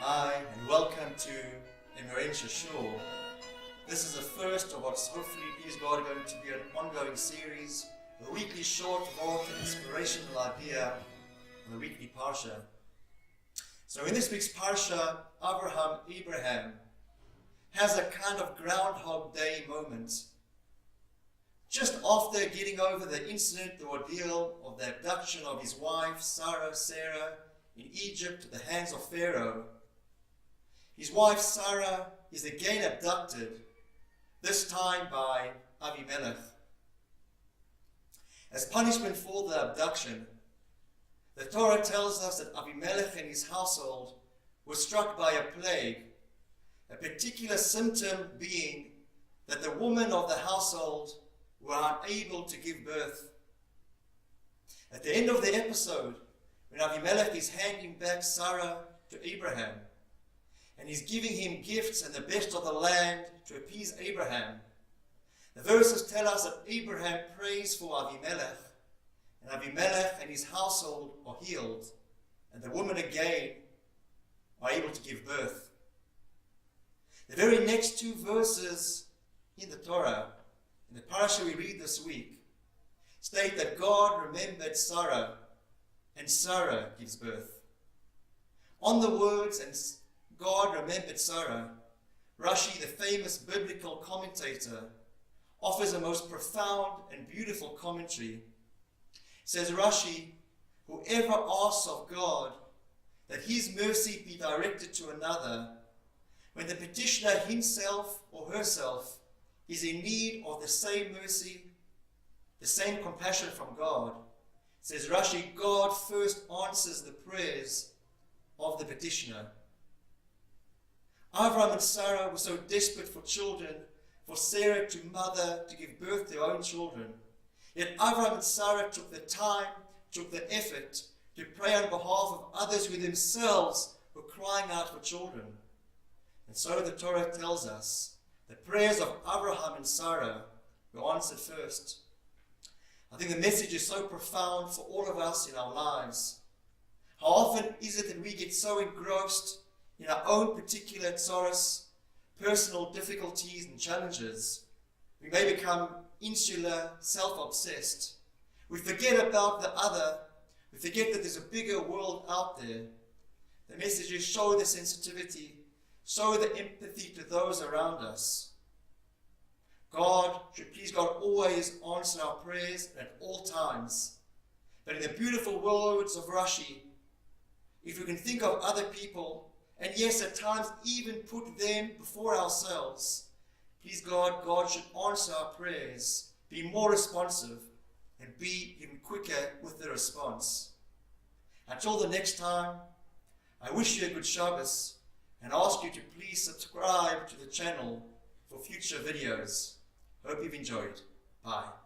Hi, and welcome to Emmarentia Shul. This is the first of what's hopefully, please God, going to be an ongoing series, a weekly short walk, an inspirational idea, and a weekly Parsha. So in this week's Parsha, Abraham has a kind of Groundhog Day moment. Just after getting over the incident, the ordeal of the abduction of his wife, Sarah, in Egypt at the hands of Pharaoh, his wife Sarah is again abducted, this time by Avimelech. As punishment for the abduction, the Torah tells us that Avimelech and his household were struck by a plague, a particular symptom being that the women of the household were unable to give birth. At the end of the episode, when Avimelech is handing back Sarah to Abraham, and he's giving him gifts and the best of the land to appease Abraham, the verses tell us that Abraham prays for Avimelech, and Avimelech and his household are healed, and the women again are able to give birth. The very next two verses in the Torah, in the parasha we read this week, state that God remembered Sarah, and Sarah gives birth. On the words, and God remembered Sarah, Rashi, the famous biblical commentator, offers a most profound and beautiful commentary. Says Rashi, whoever asks of God that his mercy be directed to another, when the petitioner himself or herself is in need of the same mercy, the same compassion from God, says Rashi, God first answers the prayers of the petitioner. Abraham and Sarah were so desperate for children, for Sarah to mother, to give birth to their own children. Yet Abraham and Sarah took the time, took the effort to pray on behalf of others who themselves were crying out for children. And so the Torah tells us the prayers of Abraham and Sarah were answered first. I think the message is so profound for all of us in our lives. How often is it that we get so engrossed in our own particular tsaros, personal difficulties and challenges, we may become insular, self-obsessed. We forget about the other. We forget that there's a bigger world out there. The message is show the sensitivity, show the empathy to those around us. God should please God always answer our prayers at all times. But in the beautiful words of Rashi, if we can think of other people, and yes, at times even put them before ourselves, please God, God should answer our prayers, be more responsive, and be even quicker with the response. Until the next time, I wish you a good Shabbos, and ask you to please subscribe to the channel for future videos. Hope you've enjoyed. Bye.